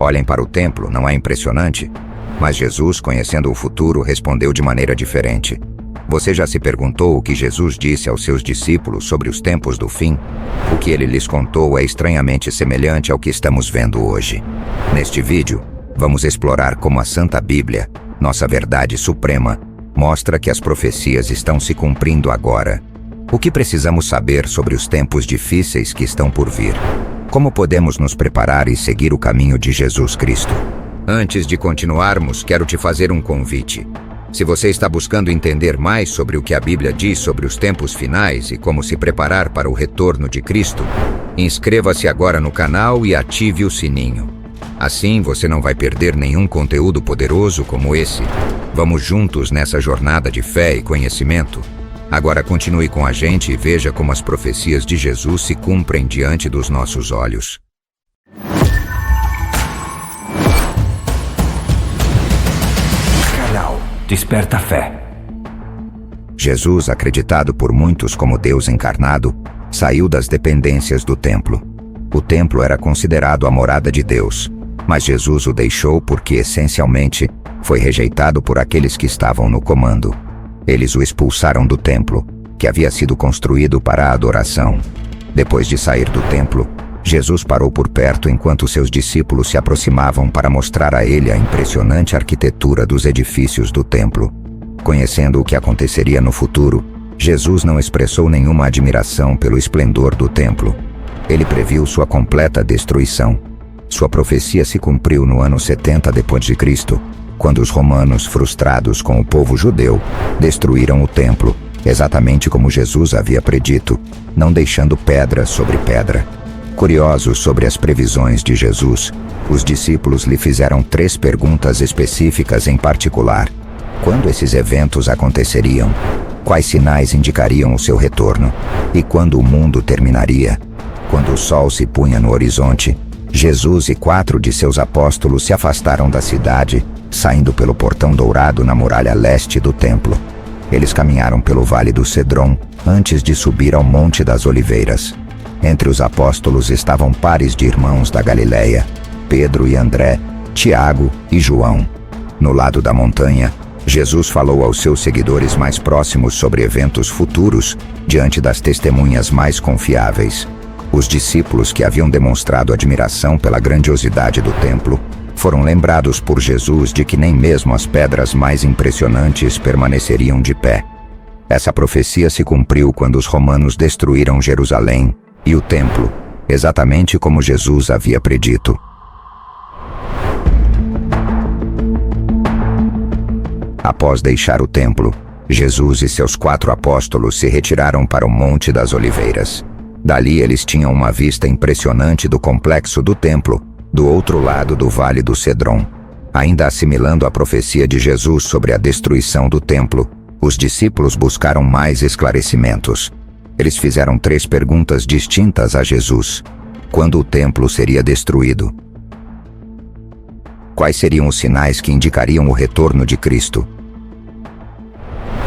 Olhem para o templo, não é impressionante? Mas Jesus, conhecendo o futuro, respondeu de maneira diferente. Você já se perguntou o que Jesus disse aos seus discípulos sobre os tempos do fim? O que ele lhes contou é estranhamente semelhante ao que estamos vendo hoje. Neste vídeo, vamos explorar como a Santa Bíblia, nossa verdade suprema, mostra que as profecias estão se cumprindo agora. O que precisamos saber sobre os tempos difíceis que estão por vir? Como podemos nos preparar e seguir o caminho de Jesus Cristo? Antes de continuarmos, quero te fazer um convite. Se você está buscando entender mais sobre o que a Bíblia diz sobre os tempos finais e como se preparar para o retorno de Cristo, inscreva-se agora no canal e ative o sininho. Assim você não vai perder nenhum conteúdo poderoso como esse. Vamos juntos nessa jornada de fé e conhecimento. Agora continue com a gente e veja como as profecias de Jesus se cumprem diante dos nossos olhos. Canal Desperta Fé. Jesus, acreditado por muitos como Deus encarnado, saiu das dependências do templo. O templo era considerado a morada de Deus, mas Jesus o deixou porque, essencialmente, foi rejeitado por aqueles que estavam no comando. Eles o expulsaram do templo, que havia sido construído para a adoração. Depois de sair do templo, Jesus parou por perto enquanto seus discípulos se aproximavam para mostrar a ele a impressionante arquitetura dos edifícios do templo. Conhecendo o que aconteceria no futuro, Jesus não expressou nenhuma admiração pelo esplendor do templo. Ele previu sua completa destruição. Sua profecia se cumpriu no ano 70 d.C., quando os romanos, frustrados com o povo judeu, destruíram o templo, exatamente como Jesus havia predito, não deixando pedra sobre pedra. Curiosos sobre as previsões de Jesus, os discípulos lhe fizeram 3 perguntas específicas em particular. Quando esses eventos aconteceriam? Quais sinais indicariam o seu retorno? E quando o mundo terminaria? Quando o sol se punha no horizonte, Jesus e 4 de seus apóstolos se afastaram da cidade, saindo pelo portão dourado na muralha leste do templo. Eles caminharam pelo vale do Cedron antes de subir ao Monte das Oliveiras. Entre os apóstolos estavam pares de irmãos da Galileia, Pedro e André, Tiago e João. No lado da montanha, Jesus falou aos seus seguidores mais próximos sobre eventos futuros, diante das testemunhas mais confiáveis. Os discípulos que haviam demonstrado admiração pela grandiosidade do templo foram lembrados por Jesus de que nem mesmo as pedras mais impressionantes permaneceriam de pé. Essa profecia se cumpriu quando os romanos destruíram Jerusalém e o templo, exatamente como Jesus havia predito. Após deixar o templo, Jesus e seus 4 apóstolos se retiraram para o Monte das Oliveiras. Dali eles tinham uma vista impressionante do complexo do templo, do outro lado do Vale do Cedron. Ainda assimilando a profecia de Jesus sobre a destruição do templo, os discípulos buscaram mais esclarecimentos. Eles fizeram 3 perguntas distintas a Jesus. Quando o templo seria destruído? Quais seriam os sinais que indicariam o retorno de Cristo?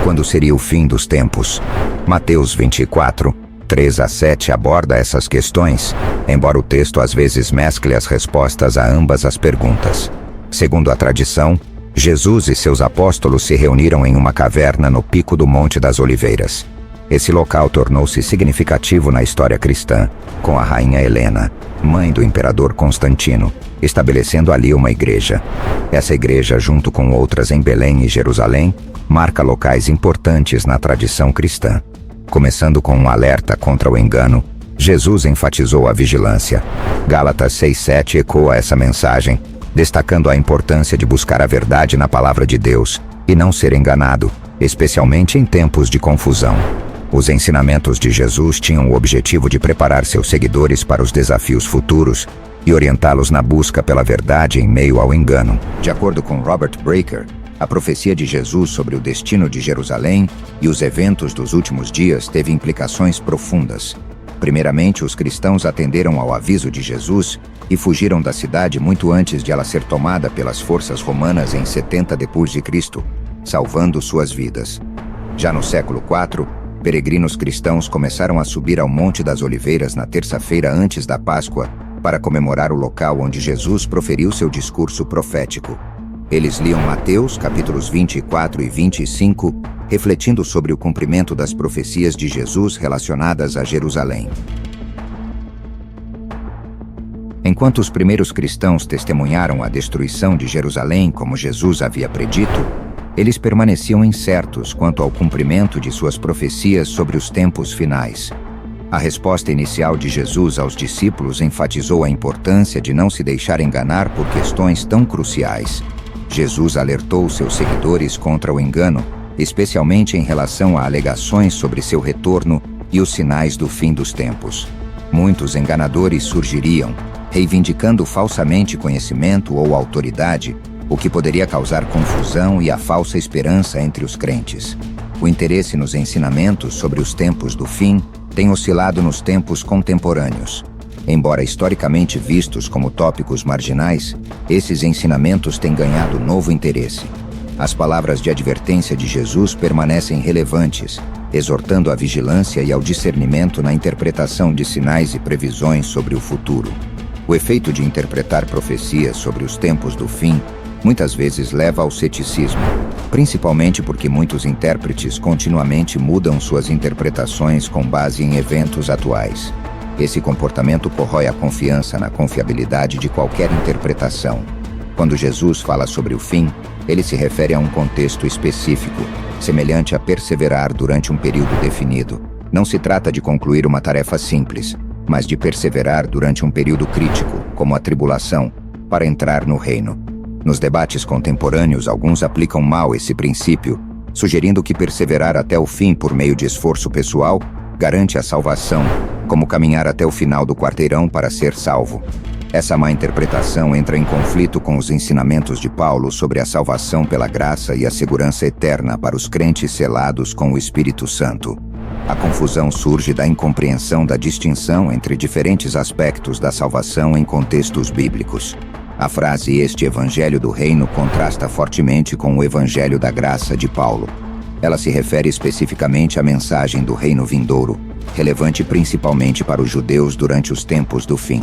Quando seria o fim dos tempos? Mateus 24, 3-7 aborda essas questões, embora o texto às vezes mescle as respostas a ambas as perguntas. Segundo a tradição, Jesus e seus apóstolos se reuniram em uma caverna no pico do Monte das Oliveiras. Esse local tornou-se significativo na história cristã, com a rainha Helena, mãe do imperador Constantino, estabelecendo ali uma igreja. Essa igreja, junto com outras em Belém e Jerusalém, marca locais importantes na tradição cristã. Começando com um alerta contra o engano, Jesus enfatizou a vigilância. Gálatas 6:7 ecoa essa mensagem, destacando a importância de buscar a verdade na palavra de Deus e não ser enganado, especialmente em tempos de confusão. Os ensinamentos de Jesus tinham o objetivo de preparar seus seguidores para os desafios futuros e orientá-los na busca pela verdade em meio ao engano. De acordo com Robert Breaker, a profecia de Jesus sobre o destino de Jerusalém e os eventos dos últimos dias teve implicações profundas. Primeiramente, os cristãos atenderam ao aviso de Jesus e fugiram da cidade muito antes de ela ser tomada pelas forças romanas em 70 d.C., salvando suas vidas. Já no século IV, peregrinos cristãos começaram a subir ao Monte das Oliveiras na terça-feira antes da Páscoa, para comemorar o local onde Jesus proferiu seu discurso profético. Eles liam Mateus, capítulos 24 e 25, refletindo sobre o cumprimento das profecias de Jesus relacionadas a Jerusalém. Enquanto os primeiros cristãos testemunharam a destruição de Jerusalém como Jesus havia predito, eles permaneciam incertos quanto ao cumprimento de suas profecias sobre os tempos finais. A resposta inicial de Jesus aos discípulos enfatizou a importância de não se deixar enganar por questões tão cruciais. Jesus alertou seus seguidores contra o engano, especialmente em relação a alegações sobre seu retorno e os sinais do fim dos tempos. Muitos enganadores surgiriam, reivindicando falsamente conhecimento ou autoridade, o que poderia causar confusão e a falsa esperança entre os crentes. O interesse nos ensinamentos sobre os tempos do fim tem oscilado nos tempos contemporâneos. Embora historicamente vistos como tópicos marginais, esses ensinamentos têm ganhado novo interesse. As palavras de advertência de Jesus permanecem relevantes, exortando à vigilância e ao discernimento na interpretação de sinais e previsões sobre o futuro. O efeito de interpretar profecias sobre os tempos do fim muitas vezes leva ao ceticismo, principalmente porque muitos intérpretes continuamente mudam suas interpretações com base em eventos atuais. Esse comportamento corrói a confiança na confiabilidade de qualquer interpretação. Quando Jesus fala sobre o fim, ele se refere a um contexto específico, semelhante a perseverar durante um período definido. Não se trata de concluir uma tarefa simples, mas de perseverar durante um período crítico, como a tribulação, para entrar no reino. Nos debates contemporâneos, alguns aplicam mal esse princípio, sugerindo que perseverar até o fim por meio de esforço pessoal garante a salvação, como caminhar até o final do quarteirão para ser salvo. Essa má interpretação entra em conflito com os ensinamentos de Paulo sobre a salvação pela graça e a segurança eterna para os crentes selados com o Espírito Santo. A confusão surge da incompreensão da distinção entre diferentes aspectos da salvação em contextos bíblicos. A frase "este evangelho do reino" contrasta fortemente com o evangelho da graça de Paulo. Ela se refere especificamente à mensagem do reino vindouro, relevante principalmente para os judeus durante os tempos do fim.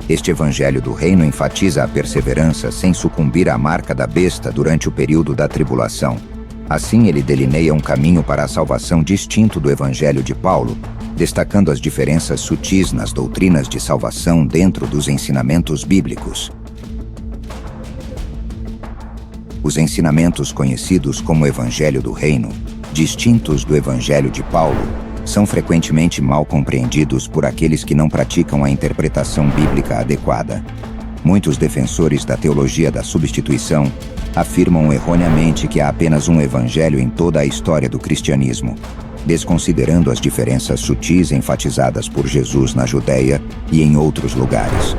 Este evangelho do reino enfatiza a perseverança sem sucumbir à marca da besta durante o período da tribulação. Assim, ele delineia um caminho para a salvação distinto do evangelho de Paulo, destacando as diferenças sutis nas doutrinas de salvação dentro dos ensinamentos bíblicos. Os ensinamentos conhecidos como Evangelho do Reino, distintos do Evangelho de Paulo, são frequentemente mal compreendidos por aqueles que não praticam a interpretação bíblica adequada. Muitos defensores da teologia da substituição afirmam erroneamente que há apenas um evangelho em toda a história do cristianismo, desconsiderando as diferenças sutis enfatizadas por Jesus na Judéia e em outros lugares.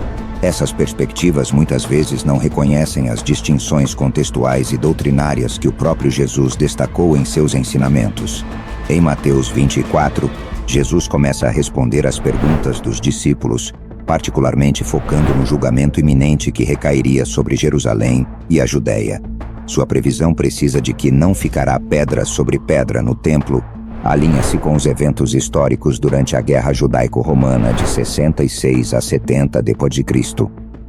Essas perspectivas muitas vezes não reconhecem as distinções contextuais e doutrinárias que o próprio Jesus destacou em seus ensinamentos. Em Mateus 24, Jesus começa a responder às perguntas dos discípulos, particularmente focando no julgamento iminente que recairia sobre Jerusalém e a Judéia. Sua previsão precisa de que não ficará pedra sobre pedra no templo alinha-se com os eventos históricos durante a Guerra Judaico-Romana de 66 a 70 d.C.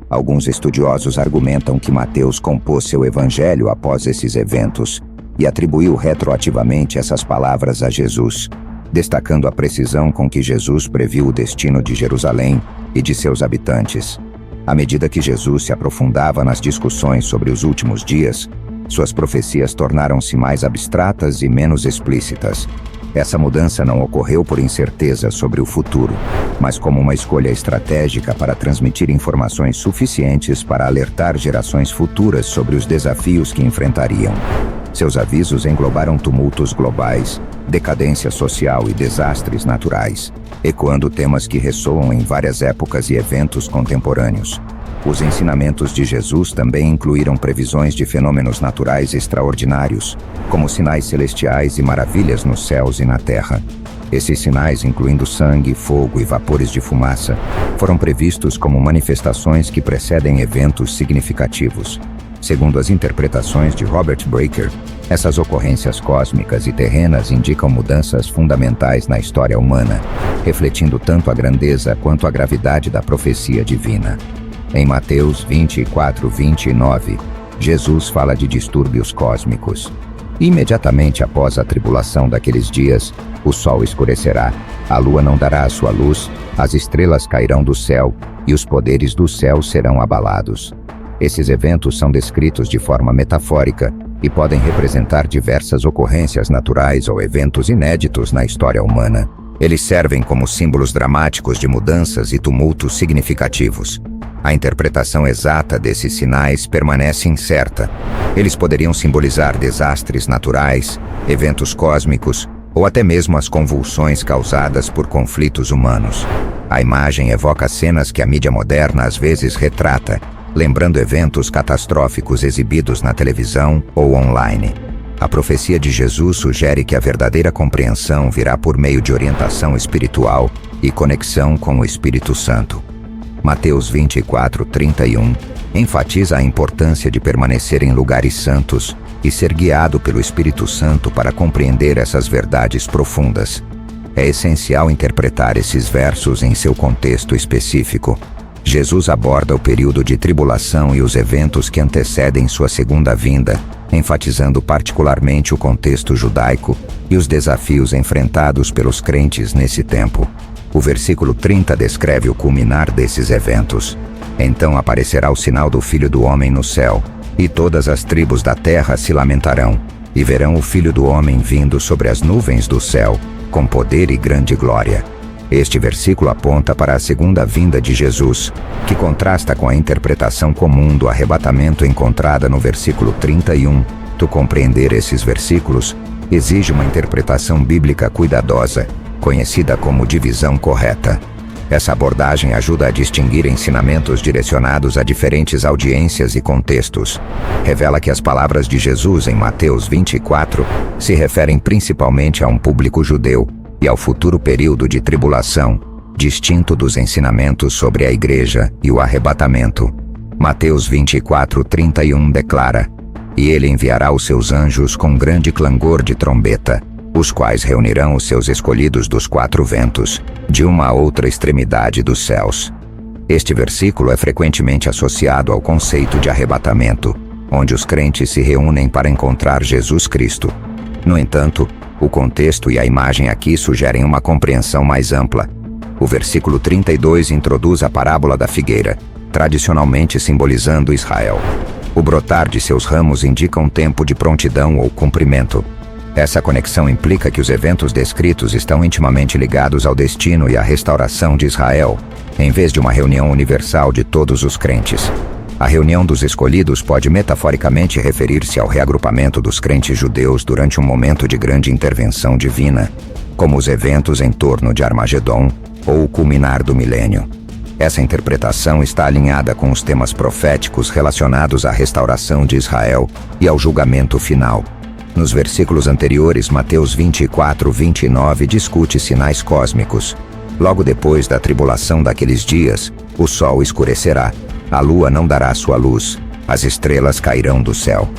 Alguns estudiosos argumentam que Mateus compôs seu evangelho após esses eventos e atribuiu retroativamente essas palavras a Jesus, destacando a precisão com que Jesus previu o destino de Jerusalém e de seus habitantes. À medida que Jesus se aprofundava nas discussões sobre os últimos dias, suas profecias tornaram-se mais abstratas e menos explícitas. Essa mudança não ocorreu por incerteza sobre o futuro, mas como uma escolha estratégica para transmitir informações suficientes para alertar gerações futuras sobre os desafios que enfrentariam. Seus avisos englobaram tumultos globais, decadência social e desastres naturais, ecoando temas que ressoam em várias épocas e eventos contemporâneos. Os ensinamentos de Jesus também incluíram previsões de fenômenos naturais extraordinários, como sinais celestiais e maravilhas nos céus e na terra. Esses sinais, incluindo sangue, fogo e vapores de fumaça, foram previstos como manifestações que precedem eventos significativos. Segundo as interpretações de Robert Breaker, Essas ocorrências cósmicas e terrenas indicam mudanças fundamentais na história humana, refletindo tanto a grandeza quanto a gravidade da profecia divina. Em Mateus 24:29, Jesus fala de distúrbios cósmicos. Imediatamente após a tribulação daqueles dias, o sol escurecerá, a lua não dará a sua luz, as estrelas cairão do céu e os poderes do céu serão abalados. Esses eventos são descritos de forma metafórica e podem representar diversas ocorrências naturais ou eventos inéditos na história humana. Eles servem como símbolos dramáticos de mudanças e tumultos significativos. A interpretação exata desses sinais permanece incerta. Eles poderiam simbolizar desastres naturais, eventos cósmicos ou até mesmo as convulsões causadas por conflitos humanos. A imagem evoca cenas que a mídia moderna às vezes retrata, lembrando eventos catastróficos exibidos na televisão ou online. A profecia de Jesus sugere que a verdadeira compreensão virá por meio de orientação espiritual e conexão com o Espírito Santo. Mateus 24:31 enfatiza a importância de permanecer em lugares santos e ser guiado pelo Espírito Santo para compreender essas verdades profundas. É essencial interpretar esses versos em seu contexto específico. Jesus aborda o período de tribulação e os eventos que antecedem sua segunda vinda, enfatizando particularmente o contexto judaico e os desafios enfrentados pelos crentes nesse tempo. O versículo 30 descreve o culminar desses eventos. Então aparecerá o sinal do Filho do Homem no céu, e todas as tribos da terra se lamentarão, e verão o Filho do Homem vindo sobre as nuvens do céu, com poder e grande glória. Este versículo aponta para a segunda vinda de Jesus, que contrasta com a interpretação comum do arrebatamento encontrada no versículo 31. Compreender esses versículos exige uma interpretação bíblica cuidadosa, conhecida como divisão correta. Essa abordagem ajuda a distinguir ensinamentos direcionados a diferentes audiências e contextos. Revela que as palavras de Jesus em Mateus 24 se referem principalmente a um público judeu e ao futuro período de tribulação, distinto dos ensinamentos sobre a igreja e o arrebatamento. Mateus 24:31 declara: "E ele enviará os seus anjos com grande clangor de trombeta, os quais reunirão os seus escolhidos dos quatro ventos, de uma a outra extremidade dos céus." Este versículo é frequentemente associado ao conceito de arrebatamento, onde os crentes se reúnem para encontrar Jesus Cristo. No entanto, o contexto e a imagem aqui sugerem uma compreensão mais ampla. O versículo 32 introduz a parábola da figueira, tradicionalmente simbolizando Israel. O brotar de seus ramos indica um tempo de prontidão ou cumprimento. Essa conexão implica que os eventos descritos estão intimamente ligados ao destino e à restauração de Israel, em vez de uma reunião universal de todos os crentes. A reunião dos escolhidos pode metaforicamente referir-se ao reagrupamento dos crentes judeus durante um momento de grande intervenção divina, como os eventos em torno de Armagedon ou o culminar do milênio. Essa interpretação está alinhada com os temas proféticos relacionados à restauração de Israel e ao julgamento final. Nos versículos anteriores, Mateus 24:29 discute sinais cósmicos. Logo depois da tribulação daqueles dias, o sol escurecerá, a lua não dará sua luz, as estrelas cairão do céu.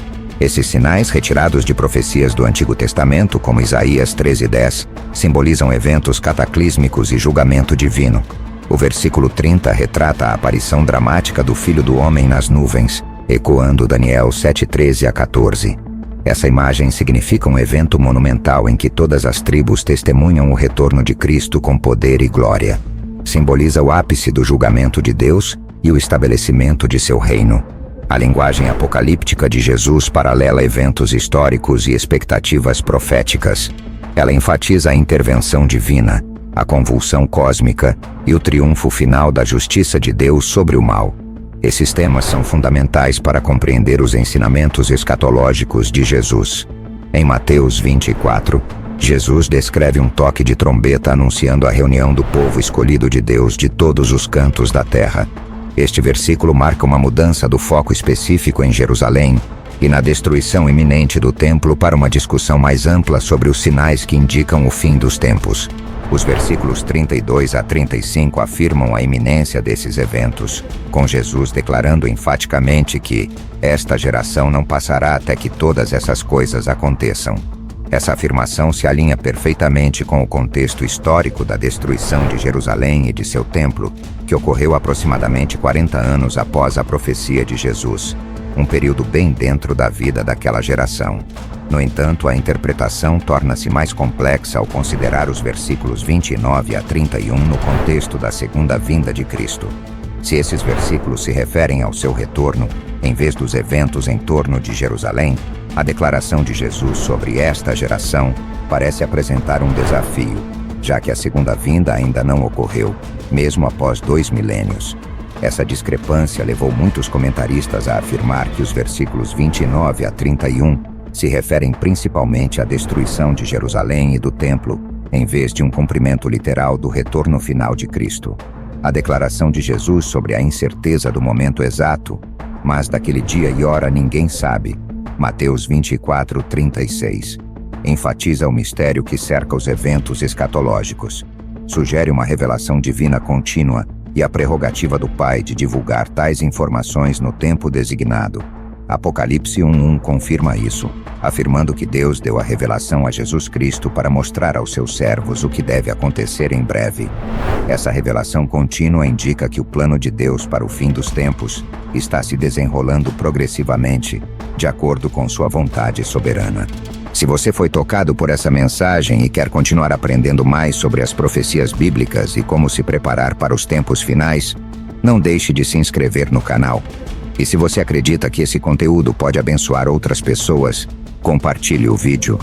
Esses sinais, retirados de profecias do Antigo Testamento, como Isaías 13:10, simbolizam eventos cataclísmicos e julgamento divino. O versículo 30 retrata a aparição dramática do Filho do Homem nas nuvens, ecoando Daniel 7:13-14. Essa imagem significa um evento monumental em que todas as tribos testemunham o retorno de Cristo com poder e glória. Simboliza o ápice do julgamento de Deus e o estabelecimento de seu reino. A linguagem apocalíptica de Jesus paralela eventos históricos e expectativas proféticas. Ela enfatiza a intervenção divina, a convulsão cósmica e o triunfo final da justiça de Deus sobre o mal. Esses temas são fundamentais para compreender os ensinamentos escatológicos de Jesus. Em Mateus 24, Jesus descreve um toque de trombeta anunciando a reunião do povo escolhido de Deus de todos os cantos da terra. Este versículo marca uma mudança do foco específico em Jerusalém e na destruição iminente do templo para uma discussão mais ampla sobre os sinais que indicam o fim dos tempos. Os versículos 32 a 35 afirmam a iminência desses eventos, com Jesus declarando enfaticamente que esta geração não passará até que todas essas coisas aconteçam. Essa afirmação se alinha perfeitamente com o contexto histórico da destruição de Jerusalém e de seu templo, que ocorreu aproximadamente 40 anos após a profecia de Jesus, um período bem dentro da vida daquela geração. No entanto, a interpretação torna-se mais complexa ao considerar os versículos 29 a 31 no contexto da segunda vinda de Cristo. Se esses versículos se referem ao seu retorno, em vez dos eventos em torno de Jerusalém, a declaração de Jesus sobre esta geração parece apresentar um desafio, já que a segunda vinda ainda não ocorreu, mesmo após 2 milênios. Essa discrepância levou muitos comentaristas a afirmar que os versículos 29 a 31 se referem principalmente à destruição de Jerusalém e do templo, em vez de um cumprimento literal do retorno final de Cristo. A declaração de Jesus sobre a incerteza do momento exato, mas daquele dia e hora ninguém sabe, Mateus 24:36, enfatiza o mistério que cerca os eventos escatológicos. Sugere uma revelação divina contínua e a prerrogativa do Pai de divulgar tais informações no tempo designado. Apocalipse 1:1 confirma isso, afirmando que Deus deu a revelação a Jesus Cristo para mostrar aos seus servos o que deve acontecer em breve. Essa revelação contínua indica que o plano de Deus para o fim dos tempos está se desenrolando progressivamente, de acordo com sua vontade soberana. Se você foi tocado por essa mensagem e quer continuar aprendendo mais sobre as profecias bíblicas e como se preparar para os tempos finais, não deixe de se inscrever no canal. E se você acredita que esse conteúdo pode abençoar outras pessoas, compartilhe o vídeo.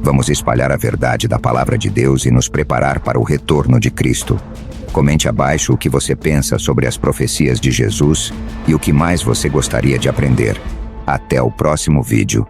Vamos espalhar a verdade da Palavra de Deus e nos preparar para o retorno de Cristo. Comente abaixo o que você pensa sobre as profecias de Jesus e o que mais você gostaria de aprender. Até o próximo vídeo.